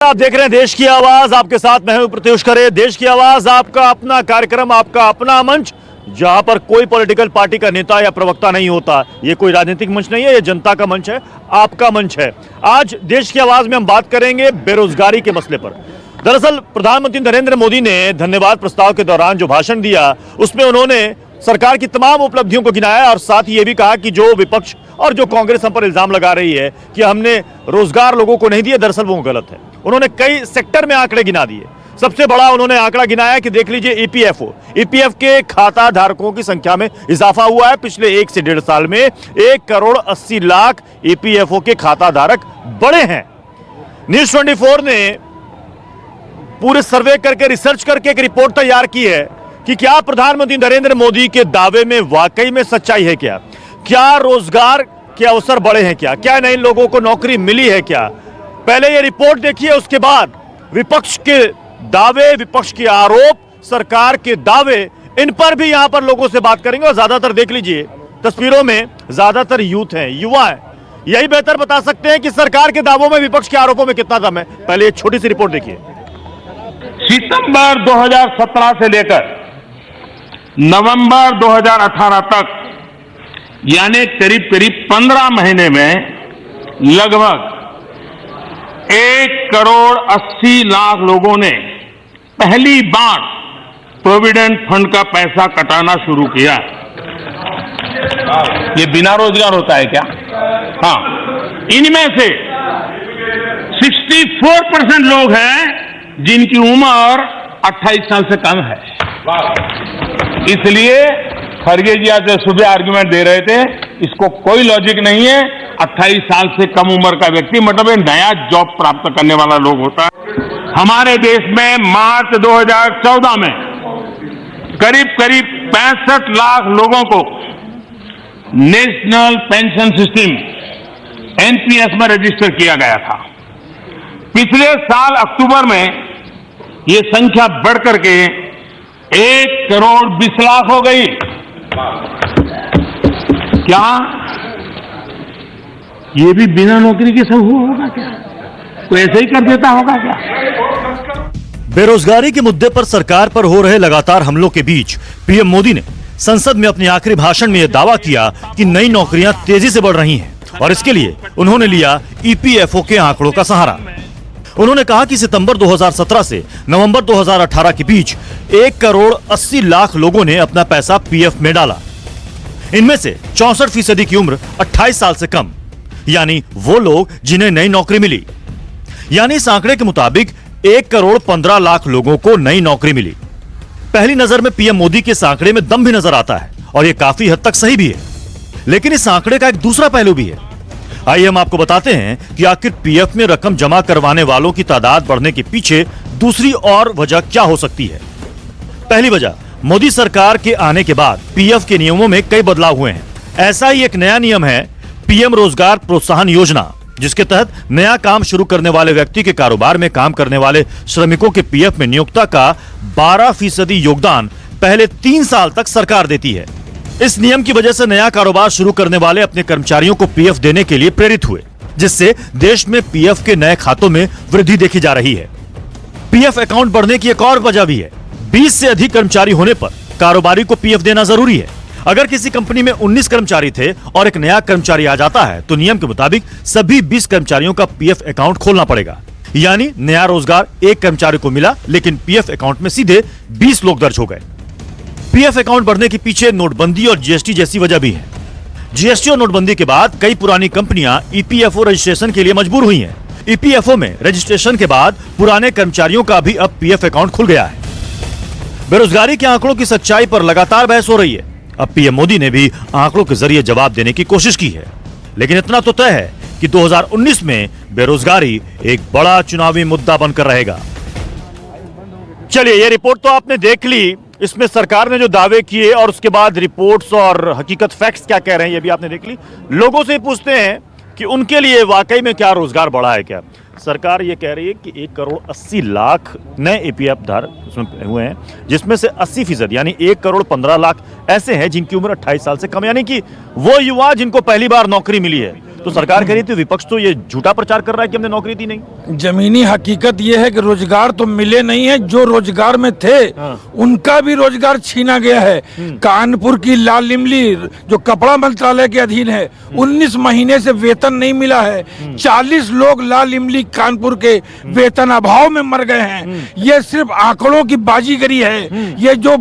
आप देख रहे हैं देश की आवाज, आपके साथ मैं हूं प्रत्युष खरे। देश की आवाज आपका अपना कार्यक्रम, आपका अपना मंच, जहां पर कोई पॉलिटिकल पार्टी का नेता या प्रवक्ता नहीं होता। ये कोई राजनीतिक मंच नहीं है, ये जनता का मंच है, आपका मंच है। आज देश की आवाज में हम बात करेंगे बेरोजगारी के मसले पर। दरअसल प्रधानमंत्री नरेंद्र मोदी ने धन्यवाद प्रस्ताव के दौरान जो भाषण दिया, उसमें उन्होंने सरकार की तमाम उपलब्धियों को गिनाया और साथ ही ये भी कहा कि जो विपक्ष और जो कांग्रेस हम पर इल्जाम लगा रही है कि हमने रोजगार लोगों को नहीं दिए, दरअसल वो गलत है। उन्होंने कई सेक्टर में आंकड़े गिना दिए। सबसे बड़ा उन्होंने आंकड़ा गिनाया कि देख लीजिए ईपीएफ के खाता धारकों की संख्या में इजाफा हुआ है। पिछले 1 से 1.5 साल में 1 करोड़ 80 लाख ईपीएफओ के खाता धारक बढ़े हैं। न्यूज 24 ने पूरे सर्वे करके, रिसर्च करके एक रिपोर्ट तैयार की है कि क्या प्रधानमंत्री नरेंद्र मोदी के दावे में वाकई में सच्चाई है क्या रोजगार के अवसर बढ़े हैं, क्या नए लोगों को नौकरी मिली है क्या। पहले ये रिपोर्ट देखिए, उसके बाद विपक्ष के दावे, विपक्ष के आरोप, सरकार के दावे, इन पर भी यहां पर लोगों से बात करेंगे। और ज्यादातर देख लीजिए तस्वीरों में ज्यादातर यूथ हैं, युवा हैं। यही बेहतर बता सकते हैं कि सरकार के दावों में, विपक्ष के आरोपों में कितना दम है। पहले एक छोटी सी रिपोर्ट देखिए। सितंबर 2017 से लेकर नवंबर 2018 तक, यानी करीब करीब 15 महीने में लगभग 1 करोड़ 80 लाख लोगों ने पहली बार प्रोविडेंट फंड का पैसा कटाना शुरू किया। ये बिना रोजगार होता है क्या? हाँ, इनमें से 64% लोग हैं जिनकी उम्र 28 साल से कम है। इसलिए खरगे जी आज सुबह आर्ग्यूमेंट दे रहे थे, इसको कोई लॉजिक नहीं है। 28 साल से कम उम्र का व्यक्ति मतलब नया जॉब प्राप्त करने वाला लोग होता है। हमारे देश में मार्च 2014 में करीब करीब 65 लाख लोगों को नेशनल पेंशन सिस्टम एनपीएस में रजिस्टर किया गया था। पिछले साल अक्टूबर में ये संख्या बढ़कर के 1 करोड़ 20 लाख हो गई। क्या ये भी बिना नौकरी के सब होगा क्या? कोई ऐसे ही कर देता होगा क्या? बेरोजगारी के मुद्दे पर सरकार पर हो रहे लगातार हमलों के बीच पीएम मोदी ने संसद में अपने आखिरी भाषण में यह दावा किया कि नई नौकरियां तेजी से बढ़ रही हैं और इसके लिए उन्होंने लिया ईपीएफओ के आंकड़ों का सहारा। उन्होंने कहा कि सितंबर 2017 से नवंबर 2018 के बीच 1 करोड़ 80 लाख लोगों ने अपना पैसा पीएफ में डाला। इनमें से 64% की उम्र 28 साल से कम, यानी वो लोग जिन्हें नई नौकरी मिली। यानी इस आंकड़े के मुताबिक 1 करोड़ 15 लाख लोगों को नई नौकरी मिली। पहली नजर में पीएम मोदी के इस आंकड़े में दम भी नजर आता है और यह काफी हद तक सही भी है, लेकिन इस आंकड़े का एक दूसरा पहलू भी है। आइए हम आपको बताते हैं कि आखिर पीएफ में रकम जमा करवाने वालों की तादाद बढ़ने के पीछे दूसरी और वजह क्या हो सकती है। पहली वजह, मोदी सरकार के आने के बाद पीएफ के नियमों में कई बदलाव हुए हैं। ऐसा ही एक नया नियम है पीएम रोजगार प्रोत्साहन योजना, जिसके तहत नया काम शुरू करने वाले व्यक्ति के कारोबार में काम करने वाले श्रमिकों के पीएफ में नियोक्ता का 12% योगदान पहले 3 साल तक सरकार देती है। इस नियम की वजह से नया कारोबार शुरू करने वाले अपने कर्मचारियों को पीएफ देने के लिए प्रेरित हुए, जिससे देश में पीएफ के नए खातों में वृद्धि देखी जा रही है। पीएफ अकाउंट बढ़ने की एक और वजह भी है। 20 से अधिक कर्मचारी होने पर कारोबारी को पीएफ देना जरूरी है। अगर किसी कंपनी में 19 कर्मचारी थे और एक नया कर्मचारी आ जाता है तो नियम के मुताबिक सभी 20 कर्मचारियों का पीएफ अकाउंट खोलना पड़ेगा। यानी नया रोजगार एक कर्मचारी को मिला, लेकिन पीएफ अकाउंट में सीधे 20 लोग दर्ज हो गए। पीएफ अकाउंट बढ़ने के पीछे नोटबंदी और जीएसटी जैसी वजह भी है। जीएसटी और नोटबंदी के बाद कई पुरानी कंपनियां ईपीएफओ रजिस्ट्रेशन के लिए मजबूर हुई हैं। ईपीएफओ में रजिस्ट्रेशन के बाद पुराने कर्मचारियों का भी अब पीएफ अकाउंट खुल गया है। बेरोजगारी के आंकड़ों की सच्चाई पर लगातार बहस हो रही है। अब पीएम मोदी ने भी आंकड़ों के जरिए जवाब देने की कोशिश की है, लेकिन इतना तो तय है कि 2019 में बेरोजगारी एक बड़ा चुनावी मुद्दा बनकर रहेगा। चलिए, ये रिपोर्ट तो आपने देख ली। इसमें सरकार ने जो दावे किए और उसके बाद रिपोर्ट्स और हकीकत फैक्ट्स क्या कह रहे हैं, ये भी आपने देख ली। लोगों से पूछते हैं कि उनके लिए वाकई में क्या रोजगार बढ़ा है क्या। सरकार ये कह रही है कि 1 करोड़ 80 लाख नए ईपीएफ धारक उसमें हुए हैं, जिसमें से 80% यानी 1 करोड़ 15 लाख ऐसे हैं जिनकी उम्र 28 साल से कम, यानी कि वो युवा जिनको पहली बार नौकरी मिली है। तो सरकार कह रही थी, विपक्ष तो ये झूठा प्रचार कर रहा है कि हमने नौकरी दी नहीं। जमीनी हकीकत ये है कि रोजगार तो मिले नहीं है, जो रोजगार में थे उनका भी रोजगार छीना गया है। कानपुर की लाल इमली जो कपड़ा मंत्रालय के अधीन है, 19 महीने से वेतन नहीं मिला है। 40 लोग लाल इमली कानपुर के वेतन अभाव में मर गए हैं। ये सिर्फ आंकड़ों की बाजीगरी है। ये जो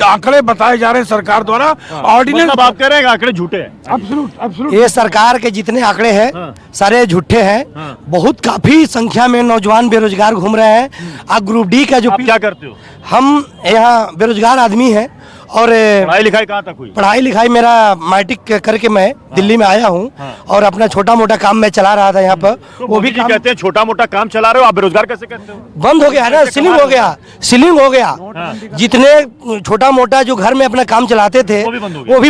आंकड़े बताए जा रहे हैं सरकार द्वारा, ऑर्डिनेंस आप कह रहे हैं आंकड़े झूठे हैं। एब्सोल्यूट ये सरकार के जितने आंकड़े हैं सारे झूठे हैं। बहुत काफी संख्या में नौजवान बेरोजगार घूम रहे हैं। आप ग्रुप डी का जो आप क्या करते हो? हम यहाँ बेरोजगार आदमी हैं और पढ़ाई लिखाई कहाँ तक हुई? पढ़ाई लिखाई मेरा मैट्रिक करके मैं दिल्ली में आया हूँ और अपना छोटा मोटा काम मैं चला रहा था यहाँ पर। तो वो भी कहते हैं छोटा मोटा काम चला रहे हो, आप बेरोजगार कैसे कहते हो? बंद हो गया है ना, सीलिंग हो गया, सीलिंग हो गया। जितने छोटा मोटा जो घर में अपना काम चलाते थे वो भी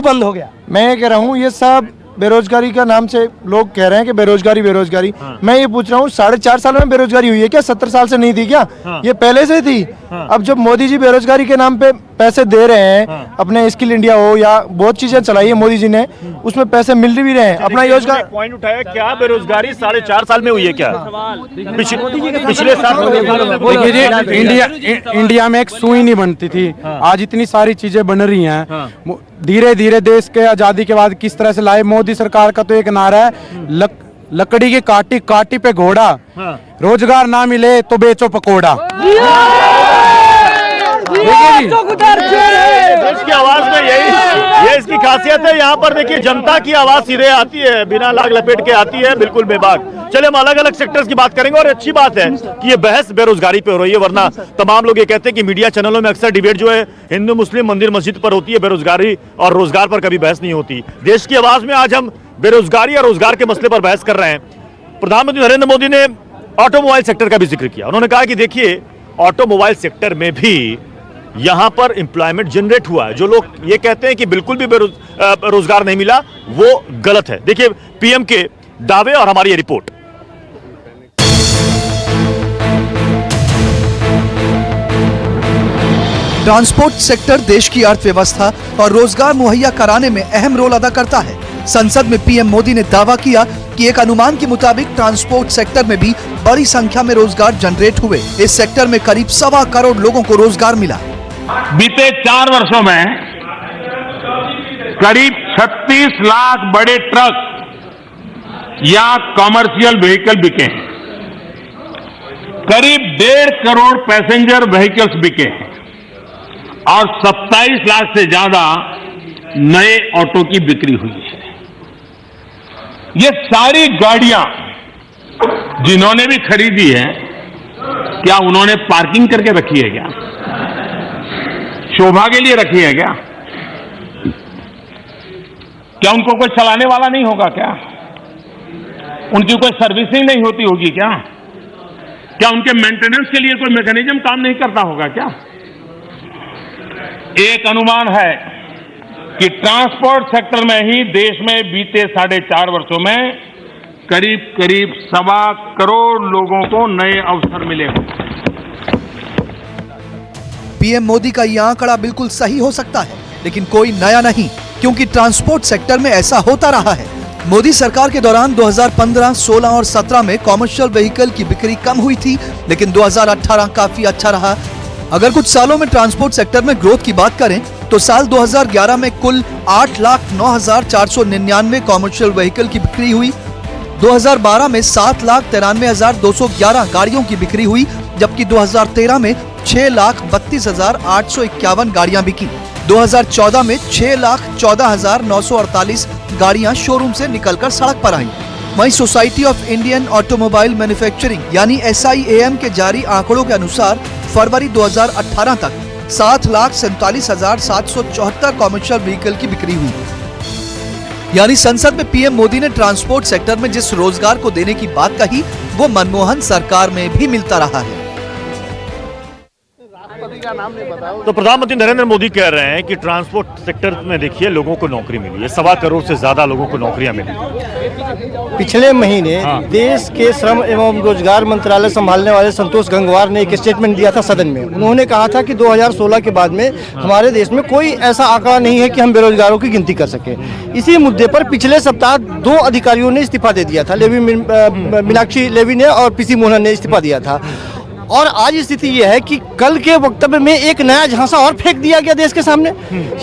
बंद हो गया। मैं ये कह रहा हूँ, ये सब बेरोजगारी का नाम से लोग कह रहे हैं कि बेरोजगारी बेरोजगारी। मैं ये पूछ रहा हूँ, 4.5 साल में बेरोजगारी हुई है क्या? 70 साल से नहीं थी क्या? ये पहले से थी। अब जब मोदी जी बेरोजगारी के नाम पे पैसे दे रहे हैं, अपने स्किल इंडिया हो या बहुत चीजें चलाई है मोदी जी ने, उसमें पैसे मिल भी रहे हैं। अपना योजना पॉइंट उठाया, क्या बेरोजगारी 4.5 साल में हुई है क्या? पिछले साल इंडिया में एक सुई नहीं बनती थी, आज इतनी सारी चीजें बन रही हैं। धीरे धीरे देश के आजादी के बाद किस तरह से लाए। मोदी सरकार का तो एक नारा है, लकड़ी की काटी काटी पे घोड़ा, रोजगार ना मिले तो बेचो पकोड़ा। देश की आवाज में ये इसकी खासियत है। यहाँ पर देखिए जनता की आवाज सीधे आती है, बिना लाग लपेट के आती है, बिल्कुल बेबाक। चलिए हम अलग अलग सेक्टर्स की बात करेंगे और अच्छी बात है कि ये बहस बेरोजगारी पे हो रही है, वरना तमाम लोग ये कहते हैं कि मीडिया चैनलों में अक्सर डिबेट जो है हिंदू मुस्लिम मंदिर मस्जिद पर होती है, बेरोजगारी और रोजगार पर कभी बहस नहीं होती। देश की आवाज में आज हम बेरोजगारी और रोजगार के मसले पर बहस कर रहे हैं। प्रधानमंत्री नरेंद्र मोदी ने ऑटोमोबाइल सेक्टर का भी जिक्र किया। उन्होंने कहा कि देखिए ऑटोमोबाइल सेक्टर में भी यहां पर एम्प्लॉयमेंट जनरेट हुआ है। जो लोग ये कहते हैं कि बिल्कुल भी रोजगार नहीं मिला, वो गलत है। देखिए पीएम के दावे और हमारी ये रिपोर्ट। ट्रांसपोर्ट सेक्टर देश की अर्थव्यवस्था और रोजगार मुहैया कराने में अहम रोल अदा करता है। संसद में पीएम मोदी ने दावा किया कि एक अनुमान के मुताबिक ट्रांसपोर्ट सेक्टर में भी बड़ी संख्या में रोजगार जनरेट हुए। इस सेक्टर में करीब 1.25 करोड़ लोगों को रोजगार मिला। बीते 4 वर्षों में करीब 36 लाख बड़े ट्रक या कॉमर्शियल व्हीकल बिके हैं। करीब 1.5 करोड़ पैसेंजर व्हीकल्स बिके हैं और 27 लाख से ज्यादा नए ऑटो की बिक्री हुई है। ये सारी गाड़ियां जिन्होंने भी खरीदी है, क्या उन्होंने पार्किंग करके रखी है? क्या शोभा के लिए रखी है? क्या उनको कोई चलाने वाला नहीं होगा? क्या उनकी कोई सर्विसिंग नहीं होती होगी? क्या उनके मेंटेनेंस के लिए कोई मैकेनिज्म काम नहीं करता होगा? क्या एक अनुमान है कि ट्रांसपोर्ट सेक्टर में ही देश में बीते 4.5 वर्षों में करीब 1.25 करोड़ लोगों को नए अवसर मिले होंगे। पीएम मोदी का यह आंकड़ा बिल्कुल सही हो सकता है, लेकिन कोई नया नहीं, क्योंकि ट्रांसपोर्ट सेक्टर में ऐसा होता रहा है। मोदी सरकार के दौरान 2015, 16 और 17 में कॉमर्शियल व्हीकल की बिक्री कम हुई थी, लेकिन 2018 काफी अच्छा रहा। अगर कुछ सालों में ट्रांसपोर्ट सेक्टर में ग्रोथ की बात करें तो साल 2011 में कुल 8,09,499 कॉमर्शियल व्हीकल की बिक्री हुई। 2012 में 7,93,211 गाड़ियों की बिक्री हुई, जबकि 2013 में 6,32,851 गाड़ियां बिकी। 2014 में 6,14,948 गाड़ियां शोरूम से निकलकर सड़क पर आईं। वहीं society of Indian automobile manufacturing यानी SIAM के जारी आंकड़ों के अनुसार फरवरी 2018 तक 7,47,774 कॉमर्शियल व्हीकल की बिक्री हुई। यानी संसद में पीएम मोदी ने ट्रांसपोर्ट सेक्टर में जिस रोजगार को देने की बात कही, वो मनमोहन सरकार में भी मिलता रहा है। तो प्रधानमंत्री नरेंद्र मोदी कह रहे हैं कि ट्रांसपोर्ट सेक्टर में देखिए लोगों को नौकरी मिली है, 1.25 करोड़ से ज्यादा लोगों को नौकरियां मिली। पिछले महीने देश के श्रम एवं रोजगार मंत्रालय संभालने वाले संतोष गंगवार ने एक स्टेटमेंट दिया था सदन में। उन्होंने कहा था कि 2016 के बाद में हमारे देश में कोई ऐसा आंकड़ा नहीं है कि हम बेरोजगारों की गिनती कर सके। इसी मुद्दे पर पिछले सप्ताह 2 अधिकारियों ने इस्तीफा दे दिया था, मीनाक्षी लेवी ने और पीसी मोहन ने इस्तीफा दिया था। और आज स्थिति यह है कि कल के वक्तव्य में एक नया झांसा और फेंक दिया गया देश के सामने।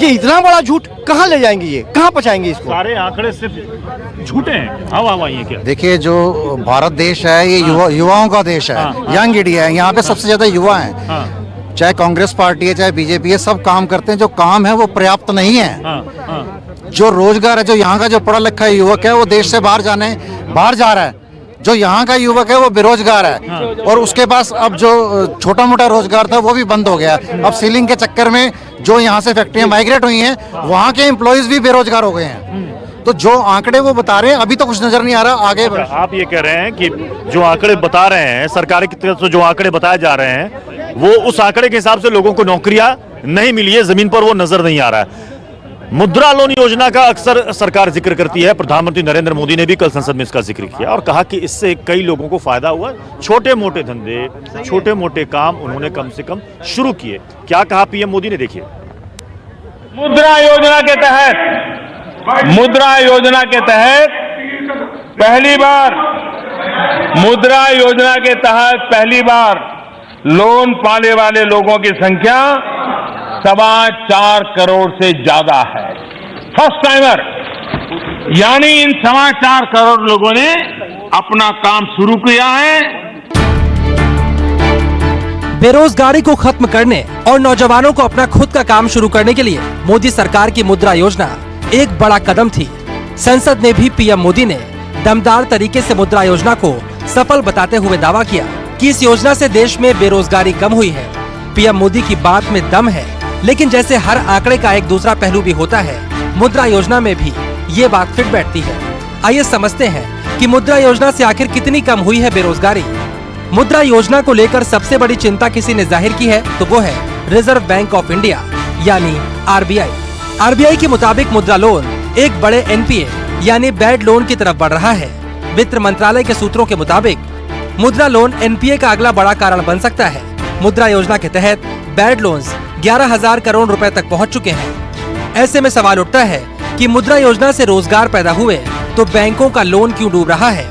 ये इतना बड़ा झूठ कहाँ ले जाएंगे, ये कहाँ पहुँचाएंगे इसको? सारे आंकड़े सिर्फ झूठे हैं। हवा ये क्या? देखिए, जो भारत देश है ये युवाओं का देश है, यंग इंडिया है। यहाँ पे सबसे ज्यादा युवा हैं। चाहे कांग्रेस पार्टी है चाहे बीजेपी है, सब काम करते हैं। जो काम है वो पर्याप्त नहीं है। जो रोजगार है, जो यहाँ का जो पढ़ा लिखा युवक है वो देश से बाहर जा रहा है। जो यहाँ का युवक है वो बेरोजगार है और उसके पास अब जो छोटा मोटा रोजगार था वो भी बंद हो गया। अब सीलिंग के चक्कर में जो यहाँ से फैक्ट्रियां माइग्रेट हुई हैं, वहाँ के एम्प्लॉयज भी बेरोजगार हो गए हैं। तो जो आंकड़े वो बता रहे हैं अभी तो कुछ नजर नहीं आ रहा आगे। आप ये कह रहे हैं कि जो आंकड़े बता रहे हैं सरकार की तरफ से, जो आंकड़े बताए जा रहे हैं वो उस आंकड़े के हिसाब से लोगों को नौकरियां नहीं मिली है, जमीन पर वो नजर नहीं आ रहा है। मुद्रा लोन योजना का अक्सर सरकार जिक्र करती है। प्रधानमंत्री नरेंद्र मोदी ने भी कल संसद में इसका जिक्र किया और कहा कि इससे कई लोगों को फायदा हुआ। छोटे मोटे धंधे, छोटे मोटे काम उन्होंने कम से कम शुरू किए। क्या कहा पीएम मोदी ने, देखिए। मुद्रा योजना के तहत पहली बार लोन पाने वाले लोगों की संख्या 4.25 करोड़ से ज्यादा है। फर्स्ट टाइमर, यानी इन 4.25 करोड़ लोगों ने अपना काम शुरू किया है। बेरोजगारी को खत्म करने और नौजवानों को अपना खुद का काम शुरू करने के लिए मोदी सरकार की मुद्रा योजना एक बड़ा कदम थी। संसद ने भी पीएम मोदी ने दमदार तरीके से मुद्रा योजना को सफल बताते हुए दावा किया कि इस योजना से देश में बेरोजगारी कम हुई है। पीएम मोदी की बात में दम है, लेकिन जैसे हर आंकड़े का एक दूसरा पहलू भी होता है, मुद्रा योजना में भी ये बात फिट बैठती है। आइए समझते हैं कि मुद्रा योजना से आखिर कितनी कम हुई है बेरोजगारी। मुद्रा योजना को लेकर सबसे बड़ी चिंता किसी ने जाहिर की है तो वो है रिजर्व बैंक ऑफ इंडिया यानी आरबीआई। आरबीआई के मुताबिक मुद्रा लोन एक बड़े एनपीए यानी बैड लोन की तरफ बढ़ रहा है। वित्त मंत्रालय के सूत्रों के मुताबिक मुद्रा लोन एनपीए का अगला बड़ा कारण बन सकता है। मुद्रा योजना के तहत बैड लोन्स 11,000 करोड़ रुपए तक पहुंच चुके हैं। ऐसे में सवाल उठता है कि मुद्रा योजना से रोजगार पैदा हुए तो बैंकों का लोन क्यों डूब रहा है?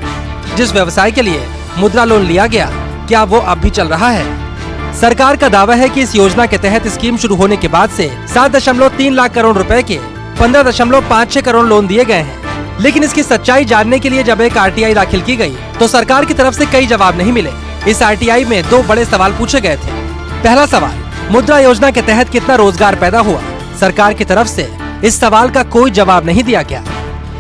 जिस व्यवसाय के लिए मुद्रा लोन लिया गया, क्या वो अब भी चल रहा है? सरकार का दावा है कि इस योजना के तहत स्कीम शुरू होने के बाद से 7.3 लाख करोड़ रुपए के 15.56 करोड़ लोन दिए गए हैं। लेकिन इसकी सच्चाई जानने के लिए जब एक आरटीआई दाखिल की गई तो सरकार की तरफ से कई जवाब नहीं मिले। इस आरटीआई में 2 बड़े सवाल पूछे गए थे। पहला सवाल, मुद्रा योजना के तहत कितना रोजगार पैदा हुआ? सरकार की तरफ से इस सवाल का कोई जवाब नहीं दिया गया।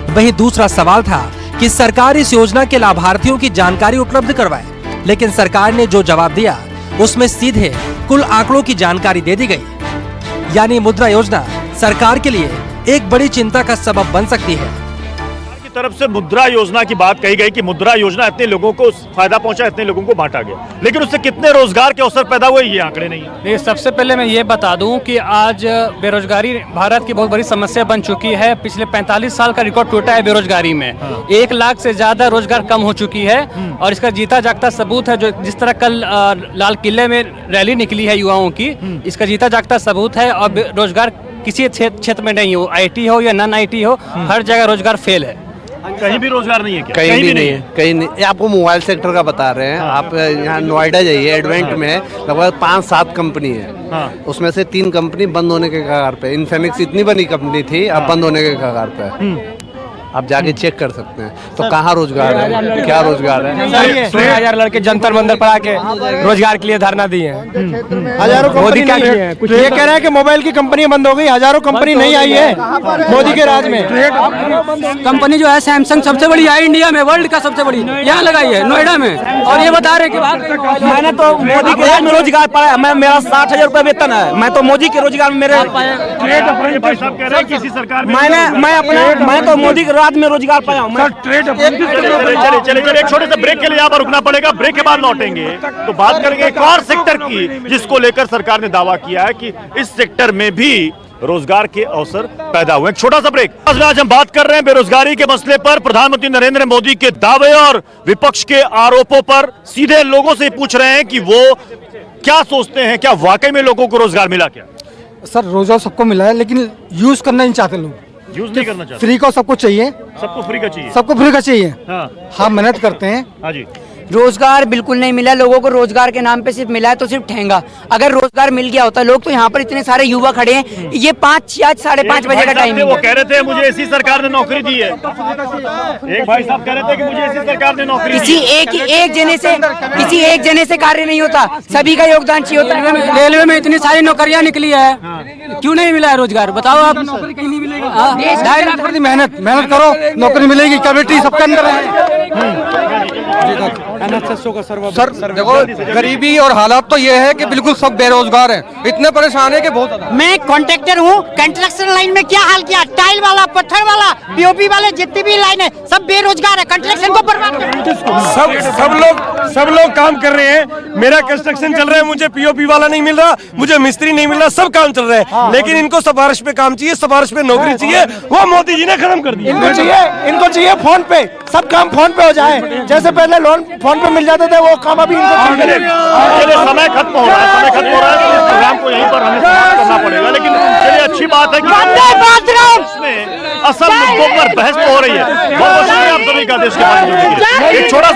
वहीं दूसरा सवाल था कि सरकार इस योजना के लाभार्थियों की जानकारी उपलब्ध करवाए, लेकिन सरकार ने जो जवाब दिया उसमें सीधे कुल आंकड़ों की जानकारी दे दी गई। यानी मुद्रा योजना सरकार के लिए एक बड़ी चिंता का सबब बन सकती है। तरफ से मुद्रा योजना की बात कही गई कि मुद्रा योजना इतने लोगों को फायदा पहुंचा, इतने लोगों को बांटा गया, लेकिन उससे कितने रोजगार के अवसर पैदा हुए ये आंकड़े नहीं है। देखिए, सबसे पहले मैं ये बता दूं कि आज बेरोजगारी भारत की बहुत बड़ी समस्या बन चुकी है। पिछले 45 साल का रिकॉर्ड टूटा है बेरोजगारी में। 1 लाख से ज्यादा रोजगार कम हो चुकी है और इसका जीता जागता सबूत है जो जिस तरह कल लाल किले में रैली निकली है युवाओं की, इसका जीता जागता सबूत है। और रोजगार किसी क्षेत्र में नहीं हो, IT हो या नॉन IT हो, हर जगह रोजगार फेल है। कहीं भी रोजगार नहीं है क्या? कहीं भी नहीं है, कहीं नहीं। ये आपको मोबाइल सेक्टर का बता रहे हैं। आप यहाँ नोएडा जाइए, एडवेंट में लगभग 5-7 कंपनी है। उसमें से 3 कंपनी बंद होने के कगार पे। इन्फिनिक्स इतनी बड़ी कंपनी थी, अब बंद होने के कगार पे। आप जाके चेक कर सकते हैं। तो कहाँ रोजगार है, क्या रोजगार है? 16,000 लड़के जंतर मंदिर पर आके रोजगार के लिए धरना दिए हैं। हजारों कंपनी नहीं है। तो ये कह रहे हैं कि मोबाइल की कंपनी बंद हो गई, हजारों कंपनी नहीं आई है मोदी के राज में। कंपनी जो है सैमसंग सबसे बड़ी है इंडिया में, वर्ल्ड का सबसे बड़ी, यहाँ लगाई है नोएडा में। और ये बता रहे कि मैंने तो मोदी के राज में रोजगार पाया है। मेरा 60,000 रुपए वेतन है। मैं तो मोदी के रोजगार में मैं तो मोदी के बाद में रोजगार पाया हूँ मैं। चलिए एक छोटे से ब्रेक के लिए यहाँ पर रुकना पड़ेगा। ब्रेक के बाद लौटेंगे तो बात करेंगे एक और सेक्टर की जिसको लेकर सरकार ने दावा किया है कि इस सेक्टर में भी रोजगार के अवसर पैदा हुए। एक छोटा सा ब्रेक। आज हम बात कर रहे हैं बेरोजगारी के मसले पर, प्रधानमंत्री नरेंद्र मोदी के दावे और विपक्ष के आरोपों पर। सीधे लोगों से पूछ रहे हैं कि वो क्या सोचते हैं, क्या वाकई में लोगों को रोजगार मिला क्या? सर रोजगार सबको मिला है लेकिन यूज करना नहीं चाहते लोग। यूज नहीं करना चाहते। फ्री को सबको चाहिए, सबको फ्री का चाहिए, सबको फ्री का चाहिए। हाँ हम मेहनत करते हैं। हाँ जी। रोजगार बिल्कुल नहीं मिला लोगों को। रोजगार के नाम पे सिर्फ मिला है तो सिर्फ ठेंगा। अगर रोजगार मिल गया होता, लोग तो यहाँ पर इतने सारे युवा खड़े हैं, ये 5 या 5:30 बजे का टाइम है। वो कह रहे थे मुझे इसी सरकार ने नौकरी दी है। एक भाई साहब कह रहे थे कि मुझे इसी सरकार ने नौकरी दी है। किसी एक जने से कार्य नहीं होता, सभी का योगदान चाहिए होता। रेलवे में इतनी सारी नौकरियां निकली है, क्यों नहीं मिला है रोजगार? बताओ आप। नौकरी कहीं नहीं मिलेगा। 2.5 लाख प्रति मेहनत करो, नौकरी मिलेगी। कमेटी सबके अंदर है। सर देखो, गरीबी और हालात तो ये है कि बिल्कुल सब बेरोजगार हैं, इतने परेशान है कि बहुत। मैं कॉन्ट्रैक्टर हूँ। कंस्ट्रक्शन लाइन में क्या हाल किया, टाइल वाला, पत्थर वाला, पीओपी वाले, जितनी भी लाइन है सब बेरोजगार है। कंस्ट्रक्शन को बर्बाद सब लोग काम कर रहे हैं। मेरा कंस्ट्रक्शन चल रहा है, मुझे पीओपी वाला नहीं मिल रहा, मुझे मिस्त्री नहीं मिल रहा, सब काम चल रहा है। लेकिन इनको सिफारिश पे काम चाहिए, सिफारिश पे नौकरी चाहिए, वो मोदी जी ने खत्म कर दिया। इनको चाहिए फोन पे, सब काम फोन पे हो जाए। जैसे पहले लोन फोन पे मिल जाते थे, वो काम अभी समय खत्म हो रहा है, तो इस प्रोग्राम को यहीं पर हमें समाप्त करना पड़ेगा। लेकिन चलिए अच्छी बात है कि इसमें असल मुद्दों पर बहस तो हो रही है। बहुत बहुत शुक्रिया आप सभी का देश के बारे में। एक छोटा